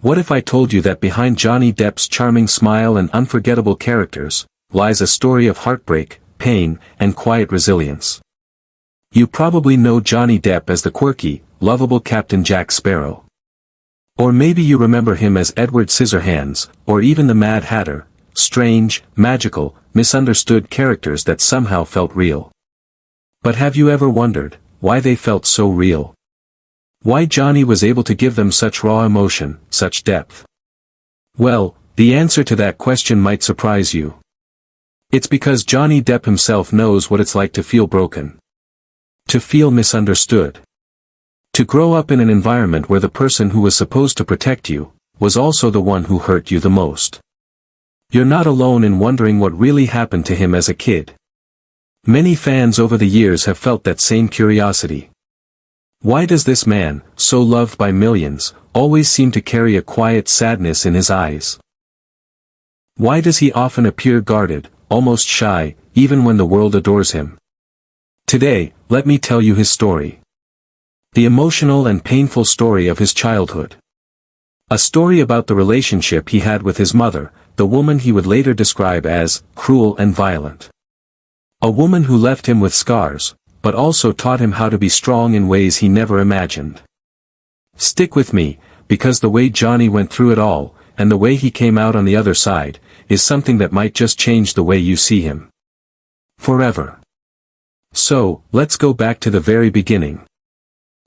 What if I told you that behind Johnny Depp's charming smile and unforgettable characters, lies a story of heartbreak, pain, and quiet resilience? You probably know Johnny Depp as the quirky, lovable Captain Jack Sparrow. Or maybe you remember him as Edward Scissorhands, or even the Mad Hatter, strange, magical, misunderstood characters that somehow felt real. But have you ever wondered why they felt so real? Why Johnny was able to give them such raw emotion, such depth? Well, the answer to that question might surprise you. It's because Johnny Depp himself knows what it's like to feel broken. To feel misunderstood. To grow up in an environment where the person who was supposed to protect you, was also the one who hurt you the most. You're not alone in wondering what really happened to him as a kid. Many fans over the years have felt that same curiosity. Why does this man, so loved by millions, always seem to carry a quiet sadness in his eyes? Why does he often appear guarded, almost shy, even when the world adores him? Today, let me tell you his story. The emotional and painful story of his childhood. A story about the relationship he had with his mother, the woman he would later describe as cruel and violent. A woman who left him with scars, but also taught him how to be strong in ways he never imagined. Stick with me, because the way Johnny went through it all, and the way he came out on the other side, is something that might just change the way you see him. Forever. So, let's go back to the very beginning.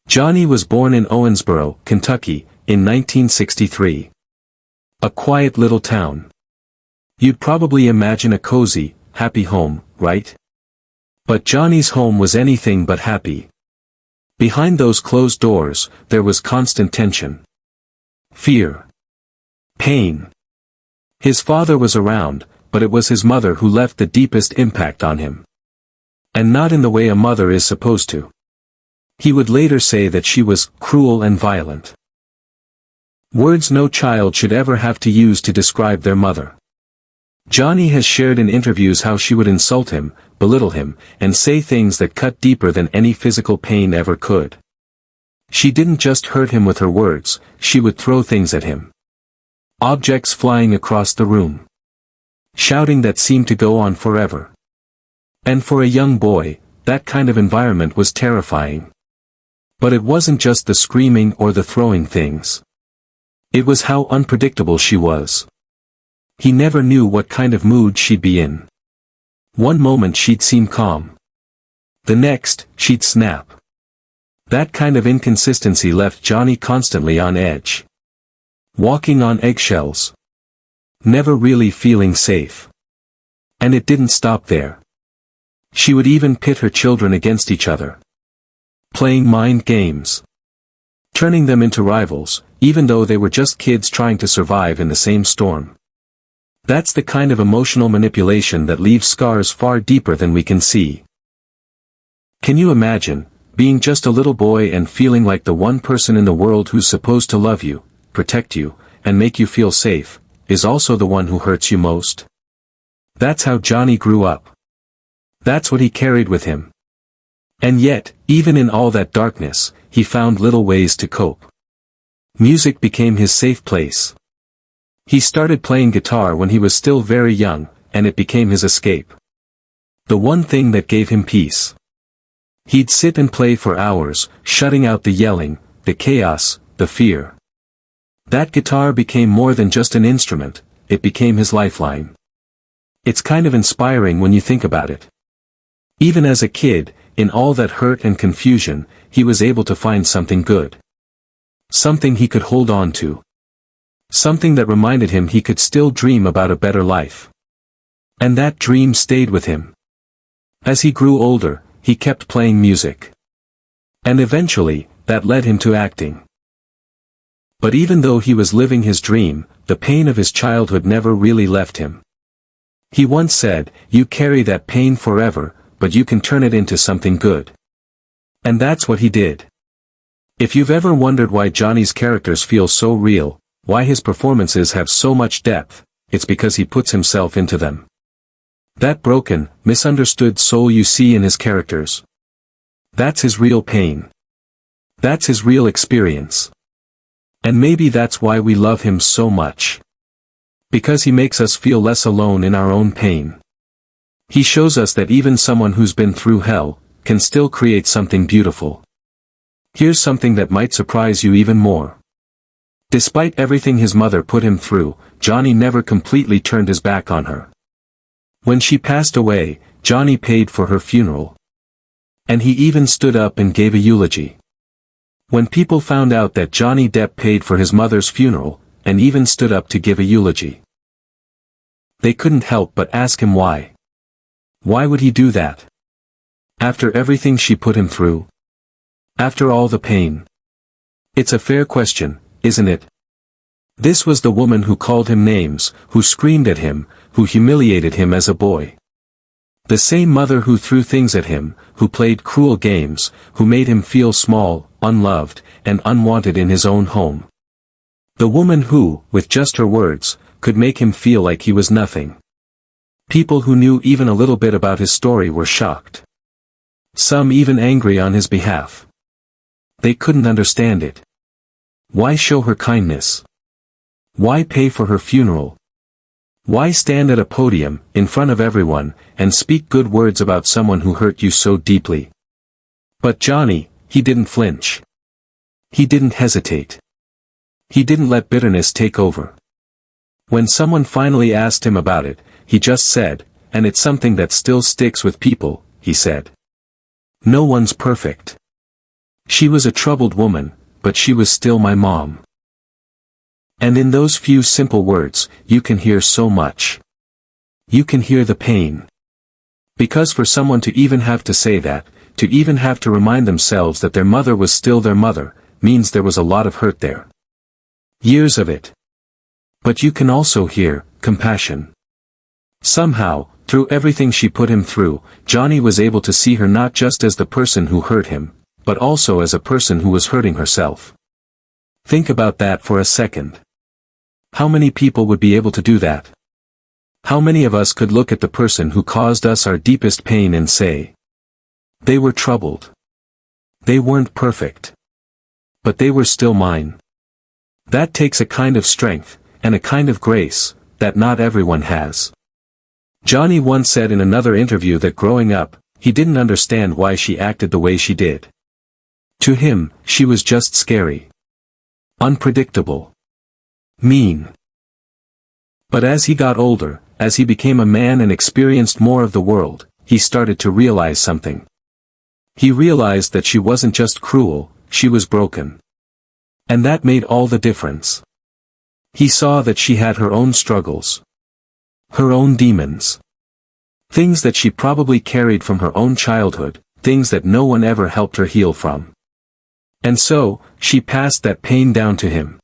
Johnny was born in Owensboro, Kentucky, in 1963. A quiet little town. You'd probably imagine a cozy, happy home, right? But Johnny's home was anything but happy. Behind those closed doors, there was constant tension. Fear. Pain. His father was around, but it was his mother who left the deepest impact on him. And not in the way a mother is supposed to. He would later say that she was cruel and violent. Words no child should ever have to use to describe their mother. Johnny has shared in interviews how she would insult him, belittle him, and say things that cut deeper than any physical pain ever could. She didn't just hurt him with her words, she would throw things at him. Objects flying across the room. Shouting that seemed to go on forever. And for a young boy, that kind of environment was terrifying. But it wasn't just the screaming or the throwing things. It was how unpredictable she was. He never knew what kind of mood she'd be in. One moment she'd seem calm. The next, she'd snap. That kind of inconsistency left Johnny constantly on edge. Walking on eggshells. Never really feeling safe. And it didn't stop there. She would even pit her children against each other. Playing mind games. Turning them into rivals, even though they were just kids trying to survive in the same storm. That's the kind of emotional manipulation that leaves scars far deeper than we can see. Can you imagine, being just a little boy and feeling like the one person in the world who's supposed to love you, protect you, and make you feel safe, is also the one who hurts you most? That's how Johnny grew up. That's what he carried with him. And yet, even in all that darkness, he found little ways to cope. Music became his safe place. He started playing guitar when he was still very young, and it became his escape. The one thing that gave him peace. He'd sit and play for hours, shutting out the yelling, the chaos, the fear. That guitar became more than just an instrument, it became his lifeline. It's kind of inspiring when you think about it. Even as a kid, in all that hurt and confusion, he was able to find something good. Something he could hold on to. Something that reminded him he could still dream about a better life. And that dream stayed with him. As he grew older, he kept playing music. And eventually, that led him to acting. But even though he was living his dream, the pain of his childhood never really left him. He once said, "You carry that pain forever, but you can turn it into something good." And that's what he did. If you've ever wondered why Johnny's characters feel so real, why his performances have so much depth, it's because he puts himself into them. That broken, misunderstood soul you see in his characters. That's his real pain. That's his real experience. And maybe that's why we love him so much. Because he makes us feel less alone in our own pain. He shows us that even someone who's been through hell can still create something beautiful. Here's something that might surprise you even more. Despite everything his mother put him through, Johnny never completely turned his back on her. When she passed away, Johnny paid for her funeral. And he even stood up and gave a eulogy. When people found out that Johnny Depp paid for his mother's funeral, and even stood up to give a eulogy, they couldn't help but ask him why. Why would he do that? After everything she put him through? After all the pain? It's a fair question, isn't it? This was the woman who called him names, who screamed at him, who humiliated him as a boy. The same mother who threw things at him, who played cruel games, who made him feel small, unloved, and unwanted in his own home. The woman who, with just her words, could make him feel like he was nothing. People who knew even a little bit about his story were shocked. Some even angry on his behalf. They couldn't understand it. Why show her kindness? Why pay for her funeral? Why stand at a podium, in front of everyone, and speak good words about someone who hurt you so deeply? But Johnny, he didn't flinch. He didn't hesitate. He didn't let bitterness take over. When someone finally asked him about it, he just said, and it's something that still sticks with people, he said. No one's perfect. She was a troubled woman, but she was still my mom. And in those few simple words, you can hear so much. You can hear the pain. Because for someone to even have to say that, to even have to remind themselves that their mother was still their mother, means there was a lot of hurt there. Years of it. But you can also hear compassion. Somehow, through everything she put him through, Johnny was able to see her not just as the person who hurt him, but also as a person who was hurting herself. Think about that for a second. How many people would be able to do that? How many of us could look at the person who caused us our deepest pain and say, they were troubled. They weren't perfect. But they were still mine. That takes a kind of strength, and a kind of grace, that not everyone has. Johnny once said in another interview that growing up, he didn't understand why she acted the way she did. To him, she was just scary. Unpredictable. Mean. But as he got older, as he became a man and experienced more of the world, he started to realize something. He realized that she wasn't just cruel, she was broken. And that made all the difference. He saw that she had her own struggles. Her own demons. Things that she probably carried from her own childhood, things that no one ever helped her heal from. And so, she passed that pain down to him.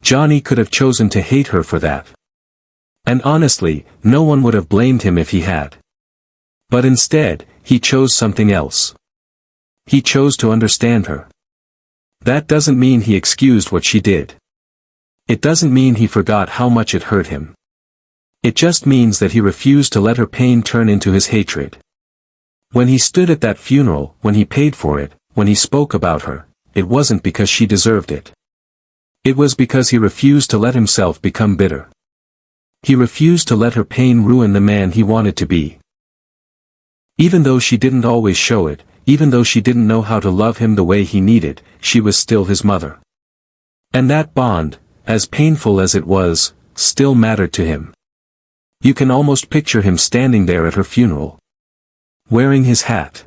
Johnny could have chosen to hate her for that. And honestly, no one would have blamed him if he had. But instead, he chose something else. He chose to understand her. That doesn't mean he excused what she did. It doesn't mean he forgot how much it hurt him. It just means that he refused to let her pain turn into his hatred. When he stood at that funeral, when he paid for it, when he spoke about her, it wasn't because she deserved it. It was because he refused to let himself become bitter. He refused to let her pain ruin the man he wanted to be. Even though she didn't always show it, even though she didn't know how to love him the way he needed, she was still his mother. And that bond, as painful as it was, still mattered to him. You can almost picture him standing there at her funeral. Wearing his hat.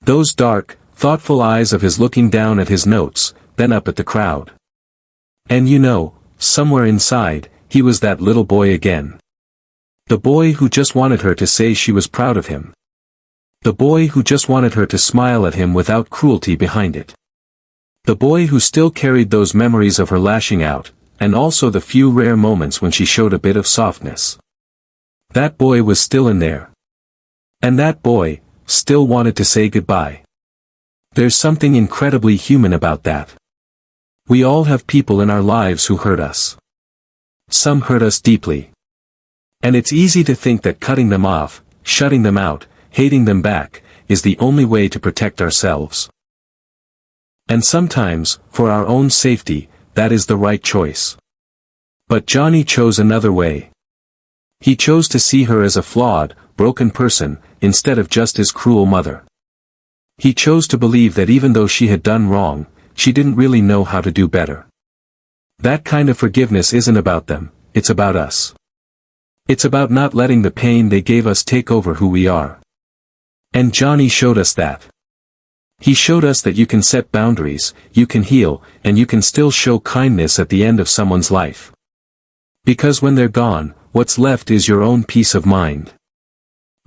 Those dark, thoughtful eyes of his looking down at his notes, then up at the crowd. And you know, somewhere inside, he was that little boy again. The boy who just wanted her to say she was proud of him. The boy who just wanted her to smile at him without cruelty behind it. The boy who still carried those memories of her lashing out, and also the few rare moments when she showed a bit of softness. That boy was still in there. And that boy, still wanted to say goodbye. There's something incredibly human about that. We all have people in our lives who hurt us. Some hurt us deeply. And it's easy to think that cutting them off, shutting them out, hating them back, is the only way to protect ourselves. And sometimes, for our own safety, that is the right choice. But Johnny chose another way. He chose to see her as a flawed, broken person, instead of just his cruel mother. He chose to believe that even though she had done wrong, she didn't really know how to do better. That kind of forgiveness isn't about them, it's about us. It's about not letting the pain they gave us take over who we are. And Johnny showed us that. He showed us that you can set boundaries, you can heal, and you can still show kindness at the end of someone's life. Because when they're gone, what's left is your own peace of mind.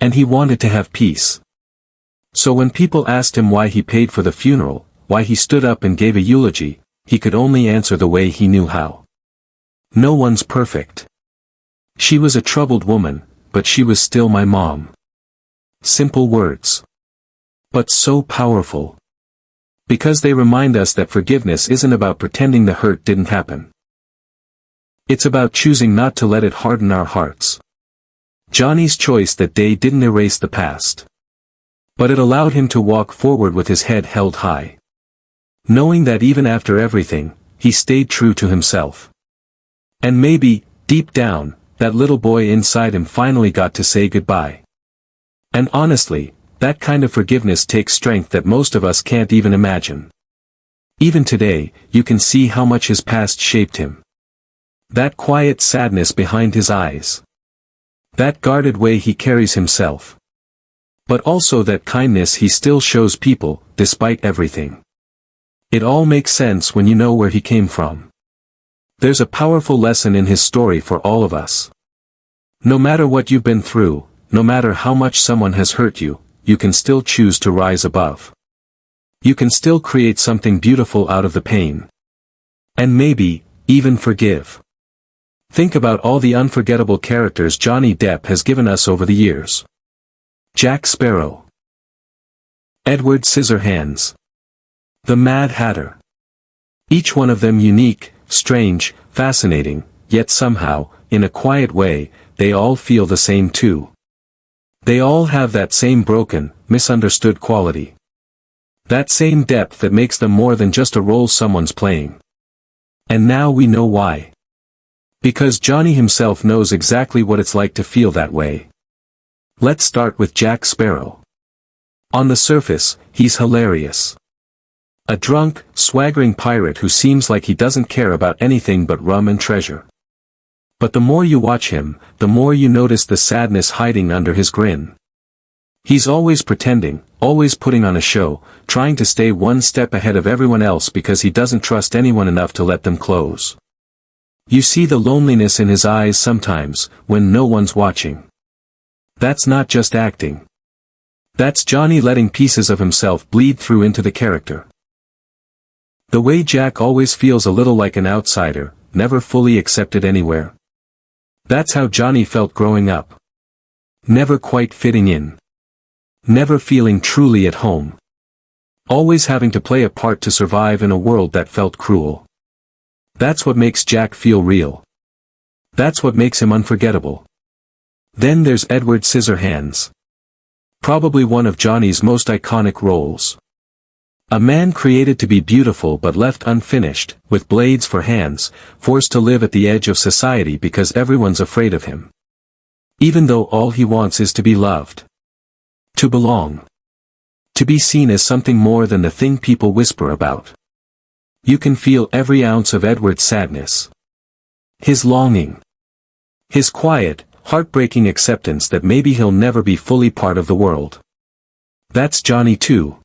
And he wanted to have peace. So when people asked him why he paid for the funeral, why he stood up and gave a eulogy, he could only answer the way he knew how. No one's perfect. She was a troubled woman, but she was still my mom. Simple words. But so powerful. Because they remind us that forgiveness isn't about pretending the hurt didn't happen. It's about choosing not to let it harden our hearts. Johnny's choice that day didn't erase the past. But it allowed him to walk forward with his head held high. Knowing that even after everything, he stayed true to himself. And maybe, deep down, that little boy inside him finally got to say goodbye. And honestly, that kind of forgiveness takes strength that most of us can't even imagine. Even today, you can see how much his past shaped him. That quiet sadness behind his eyes. That guarded way he carries himself. But also that kindness he still shows people, despite everything. It all makes sense when you know where he came from. There's a powerful lesson in his story for all of us. No matter what you've been through, no matter how much someone has hurt you, you can still choose to rise above. You can still create something beautiful out of the pain. And maybe, even forgive. Think about all the unforgettable characters Johnny Depp has given us over the years. Jack Sparrow. Edward Scissorhands. The Mad Hatter. Each one of them unique, strange, fascinating, yet somehow, in a quiet way, they all feel the same too. They all have that same broken, misunderstood quality. That same depth that makes them more than just a role someone's playing. And now we know why. Because Johnny himself knows exactly what it's like to feel that way. Let's start with Jack Sparrow. On the surface, he's hilarious. A drunk, swaggering pirate who seems like he doesn't care about anything but rum and treasure. But the more you watch him, the more you notice the sadness hiding under his grin. He's always pretending, always putting on a show, trying to stay one step ahead of everyone else because he doesn't trust anyone enough to let them close. You see the loneliness in his eyes sometimes, when no one's watching. That's not just acting. That's Johnny letting pieces of himself bleed through into the character. The way Jack always feels a little like an outsider, never fully accepted anywhere. That's how Johnny felt growing up. Never quite fitting in. Never feeling truly at home. Always having to play a part to survive in a world that felt cruel. That's what makes Jack feel real. That's what makes him unforgettable. Then there's Edward Scissorhands. Probably one of Johnny's most iconic roles. A man created to be beautiful but left unfinished, with blades for hands, forced to live at the edge of society because everyone's afraid of him. Even though all he wants is to be loved. To belong. To be seen as something more than the thing people whisper about. You can feel every ounce of Edward's sadness. His longing. His quiet, heartbreaking acceptance that maybe he'll never be fully part of the world. That's Johnny too.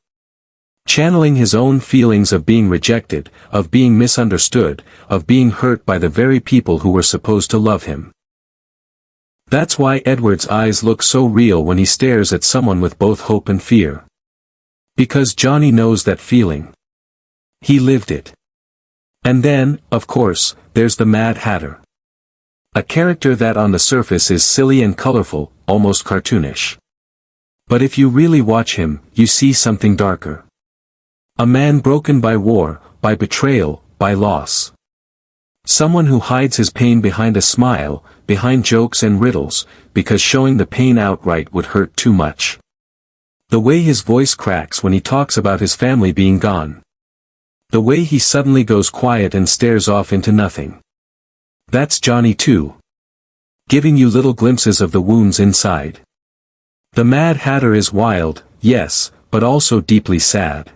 Channeling his own feelings of being rejected, of being misunderstood, of being hurt by the very people who were supposed to love him. That's why Edward's eyes look so real when he stares at someone with both hope and fear. Because Johnny knows that feeling. He lived it. And then, of course, there's the Mad Hatter. A character that on the surface is silly and colorful, almost cartoonish. But if you really watch him, you see something darker. A man broken by war, by betrayal, by loss. Someone who hides his pain behind a smile, behind jokes and riddles, because showing the pain outright would hurt too much. The way his voice cracks when he talks about his family being gone. The way he suddenly goes quiet and stares off into nothing. That's Johnny too. Giving you little glimpses of the wounds inside. The Mad Hatter is wild, yes, but also deeply sad.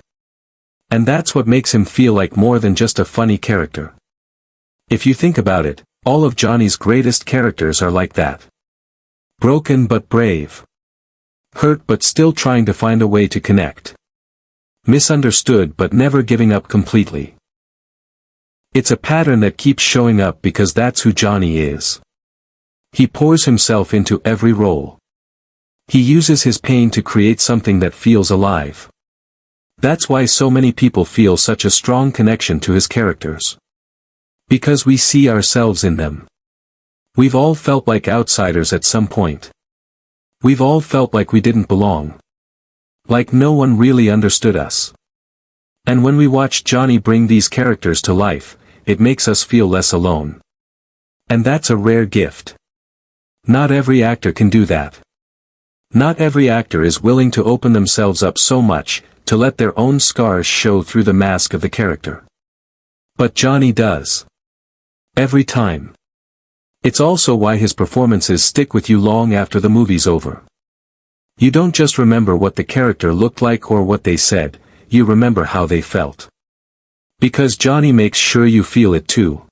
And that's what makes him feel like more than just a funny character. If you think about it, all of Johnny's greatest characters are like that. Broken but brave. Hurt but still trying to find a way to connect. Misunderstood but never giving up completely. It's a pattern that keeps showing up because that's who Johnny is. He pours himself into every role. He uses his pain to create something that feels alive. That's why so many people feel such a strong connection to his characters. Because we see ourselves in them. We've all felt like outsiders at some point. We've all felt like we didn't belong. Like no one really understood us. And when we watch Johnny bring these characters to life, it makes us feel less alone. And that's a rare gift. Not every actor can do that. Not every actor is willing to open themselves up so much, to let their own scars show through the mask of the character. But Johnny does. Every time. It's also why his performances stick with you long after the movie's over. You don't just remember what the character looked like or what they said, you remember how they felt. Because Johnny makes sure you feel it too.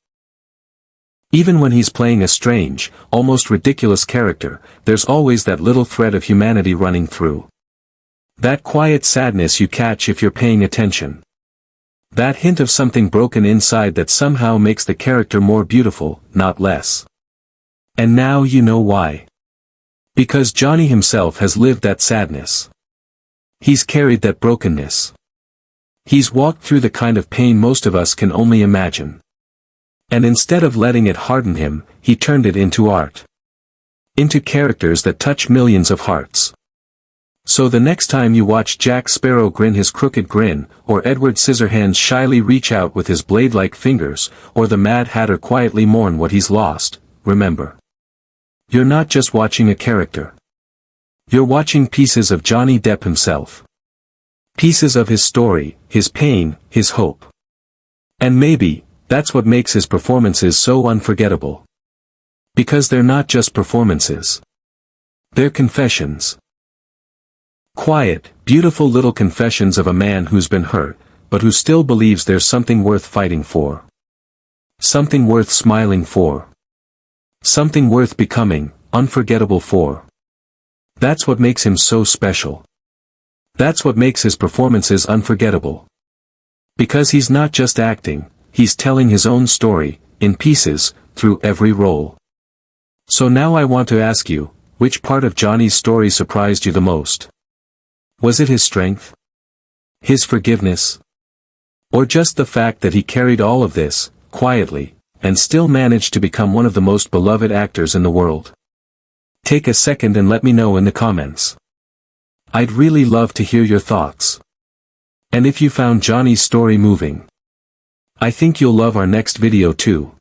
Even when he's playing a strange, almost ridiculous character, there's always that little thread of humanity running through. That quiet sadness you catch if you're paying attention. That hint of something broken inside that somehow makes the character more beautiful, not less. And now you know why. Because Johnny himself has lived that sadness. He's carried that brokenness. He's walked through the kind of pain most of us can only imagine. And instead of letting it harden him, he turned it into art. Into characters that touch millions of hearts. So the next time you watch Jack Sparrow grin his crooked grin, or Edward Scissorhands shyly reach out with his blade-like fingers, or the Mad Hatter quietly mourn what he's lost, remember. You're not just watching a character. You're watching pieces of Johnny Depp himself. Pieces of his story, his pain, his hope. And maybe, that's what makes his performances so unforgettable. Because they're not just performances. They're confessions. Quiet, beautiful little confessions of a man who's been hurt, but who still believes there's something worth fighting for. Something worth smiling for. Something worth becoming, unforgettable for. That's what makes him so special. That's what makes his performances unforgettable. Because he's not just acting, he's telling his own story, in pieces, through every role. So now I want to ask you, which part of Johnny's story surprised you the most? Was it his strength? His forgiveness? Or just the fact that he carried all of this, quietly, and still managed to become one of the most beloved actors in the world? Take a second and let me know in the comments. I'd really love to hear your thoughts. And if you found Johnny's story moving, I think you'll love our next video too.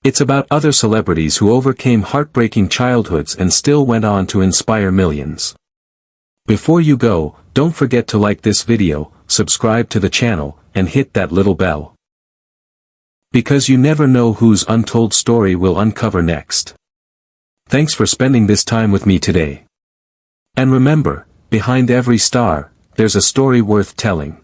It's about other celebrities who overcame heartbreaking childhoods and still went on to inspire millions. Before you go, don't forget to like this video, subscribe to the channel, and hit that little bell. Because you never know whose untold story we'll uncover next. Thanks for spending this time with me today. And remember, behind every star, there's a story worth telling.